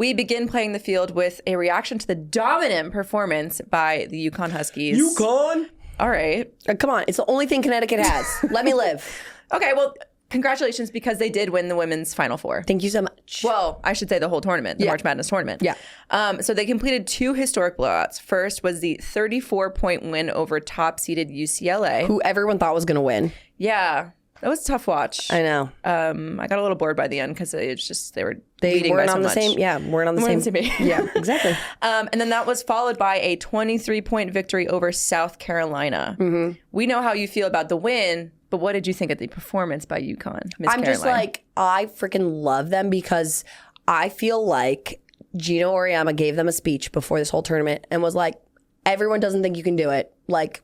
we begin playing the field with a reaction to the dominant performance by the UConn Huskies. UConn? All right. Come on. It's the only thing Connecticut has. Let me live. Okay, well, congratulations, because they did win the women's Final Four. Thank you so much. Well, I should say the whole tournament, the March Madness tournament. Yeah. So they completed 2 historic blowouts. First was the 34-point win over top-seeded UCLA. Who everyone thought was going to win. Yeah. That was a tough watch. I know. I got a little bored by the end because it's just they weren't by so on the much. same. Yeah, weren't on the same page. Yeah, exactly. And then that was followed by a 23-point victory over South Carolina. Mm-hmm. We know how you feel about the win, but what did you think of the performance by UConn, Miss Caroline? Just like, I freaking love them because I feel like Geno Auriemma gave them a speech before this whole tournament and was like, everyone doesn't think you can do it. Like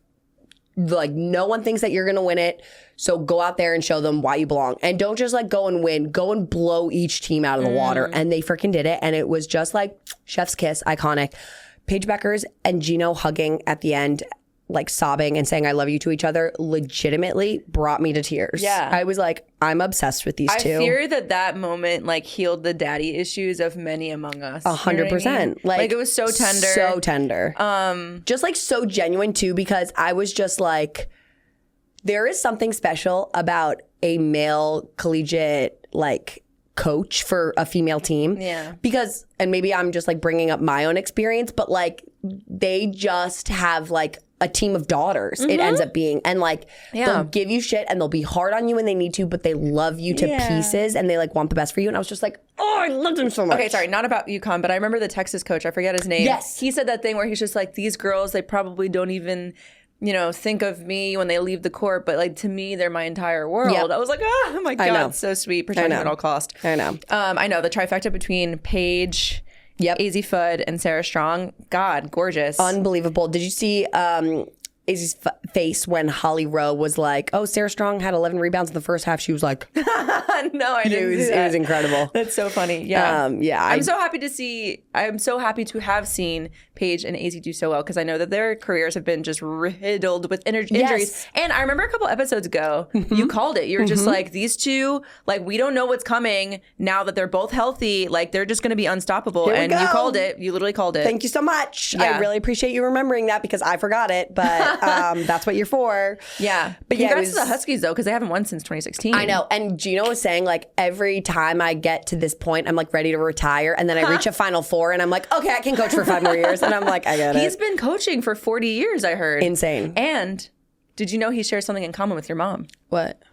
no one thinks that you're going to win it. So go out there and show them why you belong. And don't just like go and win. Go and blow each team out of the water. And they freaking did it. And it was just like chef's kiss, iconic. Paige Bueckers and Geno hugging at the end, like sobbing and saying I love you to each other, legitimately brought me to tears. Yeah. I was like, I'm obsessed with these two. I fear that moment like healed the daddy issues of many among us. 100%. You know what I mean? Like it was so tender. So tender. Just like so genuine too, because I was just like, there is something special about a male collegiate like coach for a female team. Yeah. Because, and maybe I'm just like bringing up my own experience, but like they just have like a team of daughters, it ends up being. And like, they'll give you shit and they'll be hard on you when they need to, but they love you to pieces and they like want the best for you. And I was just like, oh, I love them so much. Okay, sorry, not about UConn, but I remember the Texas coach, I forget his name. Yes. He said that thing where he's just like, these girls, they probably don't even, think of me when they leave the court, but like to me, they're my entire world. Yep. I was like, oh my God, so sweet, protecting at all cost. I know. I know, the trifecta between Paige, Azzi Fudd, and Sarah Strong, God, gorgeous. Unbelievable. Did you see Izzy's face when Holly Rowe was like, oh, Sarah Strong had 11 rebounds in the first half. She was like, no, I didn't see that. It was incredible. That's so funny. Yeah. I'm so happy to have seen Paige and Azzi do so well because I know that their careers have been just riddled with injuries. Yes. And I remember a couple episodes ago, you called it. You were just like, these two, like, we don't know what's coming now that they're both healthy. Like, they're just going to be unstoppable. And you called it. You literally called it. Thank you so much. I really appreciate you remembering that because I forgot it. But that's what you're for. Yeah. But congrats to the Huskies, though, because they haven't won since 2016. I know. And Geno was saying, like, every time I get to this point, I'm, like, ready to retire. And then I reach a Final Four, and I'm like, okay, I can coach for 5 more years. And I'm like, I get it. He's been coaching for 40 years, I heard. Insane. And did you know he shares something in common with your mom? What?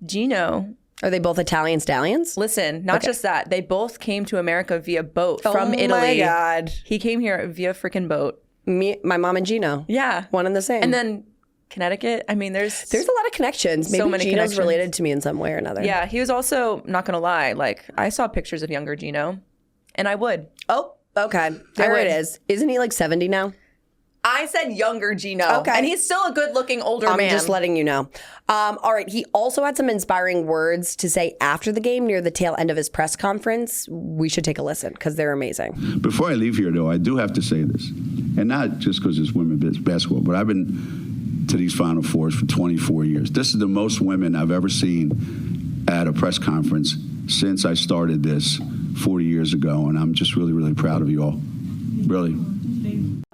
Geno. Are they both Italian stallions? Listen, not just that. They both came to America via boat from Italy. Oh, my God. He came here via freaking boat. My mom and Geno. Yeah. One and the same. And then Connecticut. I mean, there's a lot of connections. Maybe so many Geno's related to me in some way or another. Yeah. He was also, not going to lie, like, I saw pictures of younger Geno, and I would. Oh, okay. There it is. Isn't he like 70 now? I said younger Geno. Okay. And he's still a good-looking older man. I'm just letting you know. All right. He also had some inspiring words to say after the game near the tail end of his press conference. We should take a listen because they're amazing. Before I leave here, though, I do have to say this. And not just because it's women's basketball, but I've been to these Final Fours for 24 years. This is the most women I've ever seen at a press conference since I started this 40 years ago. And I'm just really, really proud of you all. Really.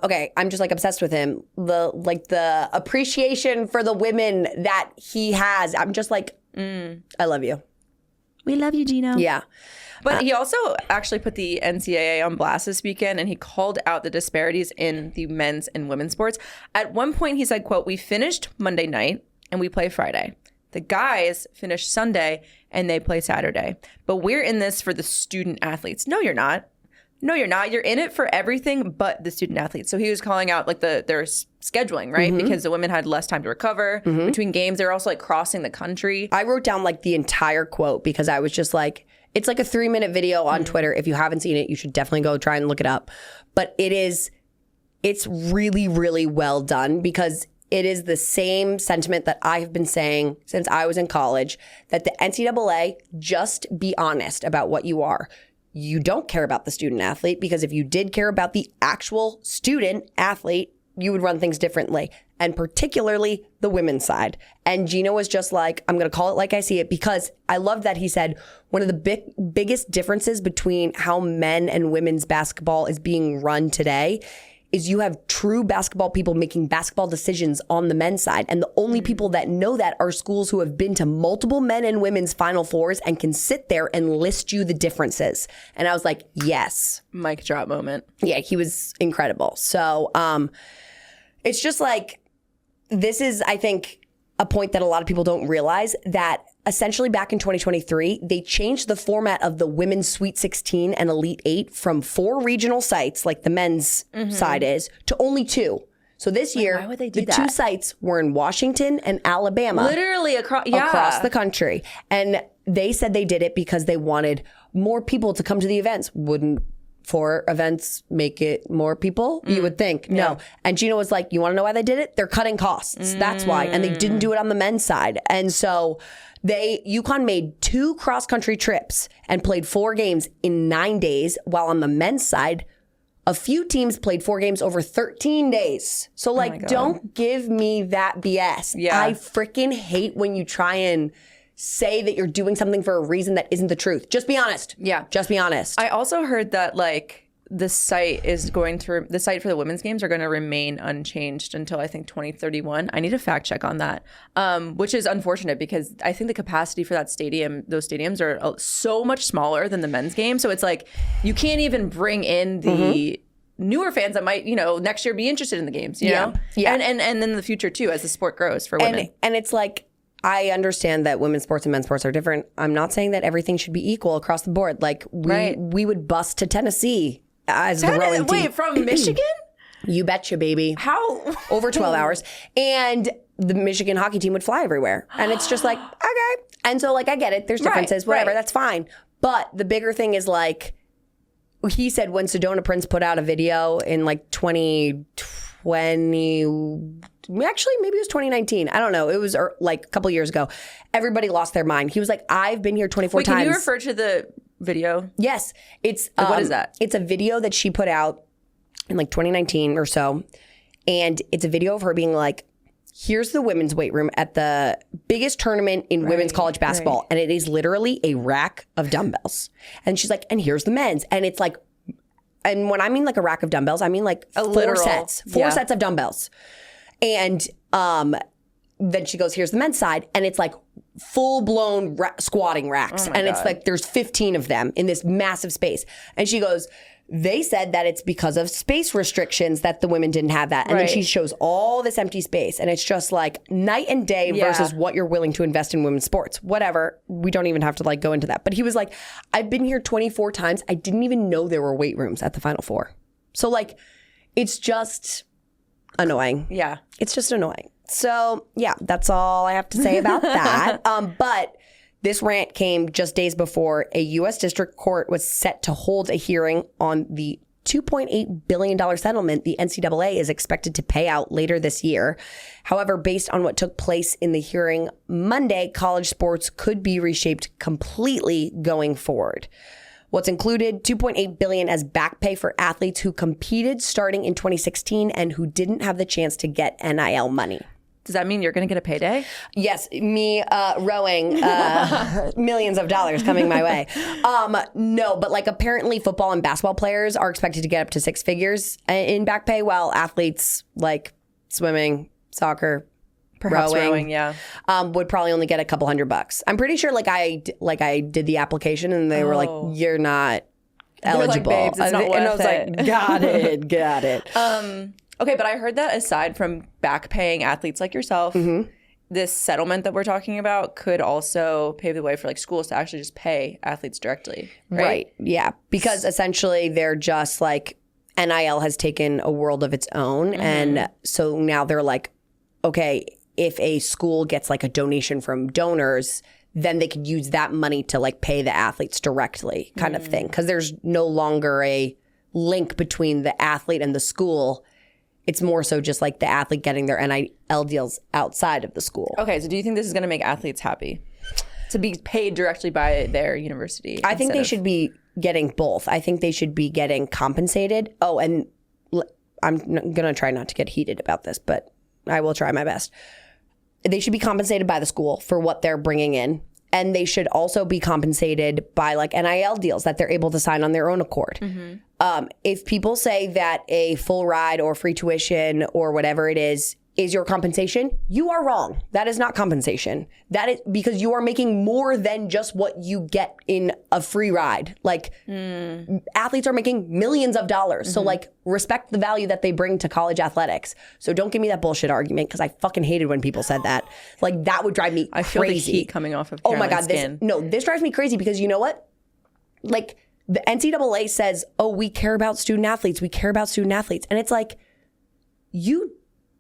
Okay, I'm just like obsessed with him. The appreciation for the women that he has. I'm just like, I love you. We love you, Geno. Yeah. But he also actually put the NCAA on blast this weekend, and he called out the disparities in the men's and women's sports. At one point, he said, quote, we finished Monday night and we play Friday. The guys finish Sunday and they play Saturday. But we're in this for the student athletes. No, you're not. No, you're not. You're in it for everything but the student athletes. So he was calling out like their scheduling, right? Because the women had less time to recover between games. They were also like crossing the country. I wrote down like the entire quote because I was just like, it's like a 3-minute video on Twitter. If you haven't seen it, you should definitely go try and look it up. But it's really, really well done because it is the same sentiment that I have been saying since I was in college, that the NCAA, just be honest about what you are. You don't care about the student athlete because if you did care about the actual student athlete, you would run things differently. and particularly the women's side. And Geno was just like, I'm going to call it like I see it, because I love that he said one of the biggest differences between how men and women's basketball is being run today is you have true basketball people making basketball decisions on the men's side. And the only people that know that are schools who have been to multiple men and women's Final Fours and can sit there and list you the differences. And I was like, yes. Mic drop moment. Yeah, he was incredible. So it's just like, this is, I think, a point that a lot of people don't realize, that essentially back in 2023, they changed the format of the women's Sweet 16 and Elite 8 from 4 regional sites, like the men's side is, to only 2. So this year, why would they do the that? 2 sites were in Washington and Alabama. Literally across the country. And they said they did it because they wanted more people to come to the events. Wouldn't 4 events make it more people? You would think. No. And Geno was like, you want to know why they did it? They're cutting costs. That's why. And they didn't do it on the men's side. And so UConn made 2 cross-country trips and played 4 games in 9 days, while on the men's side, a few teams played 4 games over 13 days. So, like, don't give me that BS. Yeah. I freaking hate when you try and say that you're doing something for a reason that isn't the truth. Just be honest. Yeah. Just be honest. I also heard that like the site for the women's games are going to remain unchanged until I think 2031. I need a fact check on that, which is unfortunate because I think the capacity for those stadiums are so much smaller than the men's game. So it's like you can't even bring in the newer fans that might, next year be interested in the games, you know? Yeah. And then in the future too, as the sport grows for women. And it's like, I understand that women's sports and men's sports are different. I'm not saying that everything should be equal across the board. Like we would bus to Tennessee as the rowing team. Wait, from Michigan? You betcha, baby. How? Over 12 hours. And the Michigan hockey team would fly everywhere. And it's just like, okay. And so like, I get it. There's differences, whatever. That's fine. But the bigger thing is like, he said when Sedona Prince put out a video in like 2020, actually maybe it was 2019, I don't know, it was like a couple years ago, everybody lost their mind. He was like, I've been here 24 times. Can you refer to the video? Yes. It's what is that? It's a video that she put out in like 2019 or so, and it's a video of her being like, here's the women's weight room at the biggest tournament in women's college basketball. And it is literally a rack of dumbbells. And she's like, and here's the men's. And it's like, and when I mean like a rack of dumbbells, I mean like 4 sets of dumbbells. And then she goes, here's the men's side. And it's like full blown squatting racks. And it's like, there's 15 of them in this massive space. And she goes, they said that it's because of space restrictions that the women didn't have that. And then she shows all this empty space. And it's just like night and day versus what you're willing to invest in women's sports. Whatever. We don't even have to like go into that. But he was like, I've been here 24 times. I didn't even know there were weight rooms at the Final Four. So like, it's just annoying. Yeah. It's just annoying. So yeah, that's all I have to say about that. But this rant came just days before a U.S. District Court was set to hold a hearing on the $2.8 billion settlement the NCAA is expected to pay out later this year. However, based on what took place in the hearing Monday, college sports could be reshaped completely going forward. What's included, $2.8 billion as back pay for athletes who competed starting in 2016 and who didn't have the chance to get NIL money. Does that mean you're going to get a payday? Yes, me rowing millions of dollars coming my way. No, but like apparently football and basketball players are expected to get up to 6 figures in back pay, while athletes like swimming, soccer, Perhaps rowing, yeah, would probably only get a couple $100. I'm pretty sure like I did the application and they were like, you're not eligible. Like, babes, it's not worth and I was it. like, got it. Okay, but I heard that aside from back paying athletes like yourself, this settlement that we're talking about could also pave the way for like schools to actually just pay athletes directly, right? Yeah, because essentially they're just like, NIL has taken a world of its own. And so now they're like, okay, if a school gets like a donation from donors, then they could use that money to like pay the athletes directly kind of thing. Because there's no longer a link between the athlete and the school. It's more so just like the athlete getting their NIL deals outside of the school. Okay, so do you think this is going to make athletes happy to be paid directly by their university? I think they should be getting both. I think they should be getting compensated. Oh, and I'm going to try not to get heated about this, but I will try my best. They should be compensated by the school for what they're bringing in. And they should also be compensated by like NIL deals that they're able to sign on their own accord. If people say that a full ride or free tuition or whatever it is your compensation, you are wrong. That is not compensation. That is because you are making more than just what you get in a free ride. Like athletes are making millions of dollars. So like respect the value that they bring to college athletics. So don't give me that bullshit argument because I fucking hated when people said that. Like that would drive me crazy. I feel the heat coming off of Oh my Caroline's God. skin. This drives me crazy because you know what? Like the NCAA says, oh, we care about student athletes. We care about student athletes. And it's like, you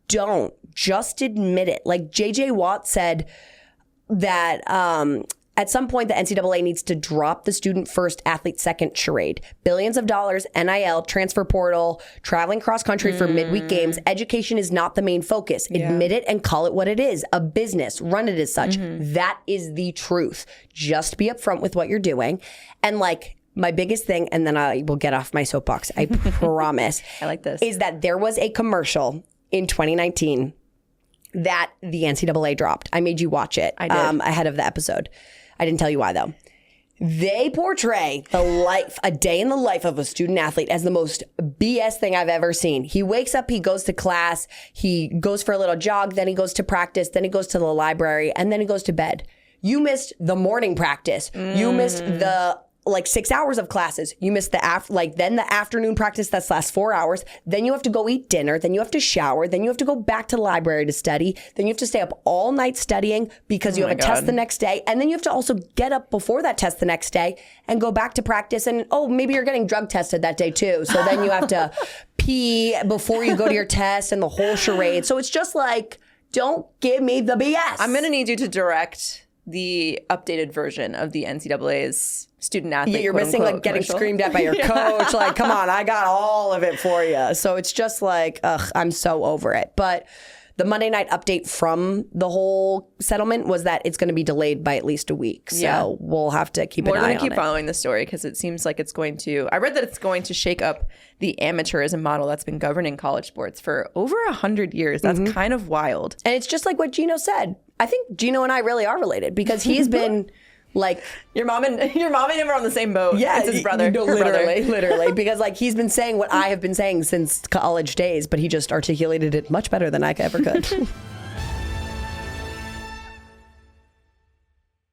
don't just admit it. Like JJ Watt said that at some point the NCAA needs to drop the student first, athlete second charade. Billions of dollars, NIL, transfer portal, traveling cross country for midweek games. Education is not the main focus. Admit it and call it what it is. A business. Run it as such. That is the truth. Just be upfront with what you're doing. And like my biggest thing, and then I will get off my soapbox, I promise. I like this. Is that there was a commercial in 2019 that the NCAA dropped. I made you watch it. I did. Ahead of the episode. I didn't tell you why though. They portray a day in the life of a student athlete as the most BS thing I've ever seen. He wakes up, he goes to class, he goes for a little jog, then he goes to practice, then he goes to the library, and then he goes to bed. You missed the morning practice. You missed the 6 hours of classes. You missed the then the afternoon practice that lasts 4 hours. Then you have to go eat dinner. Then you have to shower. Then you have to go back to the library to study. Then you have to stay up all night studying because you have a test the next day. And then you have to also get up before that test the next day and go back to practice. And maybe you're getting drug tested that day too. So then you have to pee before you go to your test and the whole charade. So it's just like, don't give me the BS. I'm going to need you to direct the updated version of the NCAA's student athlete. You're missing like getting screamed at by your coach. Like, come on, I got all of it for you. So it's just like, I'm so over it. But the Monday night update from the whole settlement was that it's going to be delayed by at least a week. So we'll have to keep an eye on it. We're going to keep following the story because it seems like it's going to, I read that it's going to shake up the amateurism model that's been governing college sports for over 100 years. That's kind of wild. And it's just like what Geno said. I think Geno and I really are related because he's been like your mom and him are on the same boat. Yeah, it's his brother. No, literally, because like he's been saying what I have been saying since college days, but he just articulated it much better than I ever could.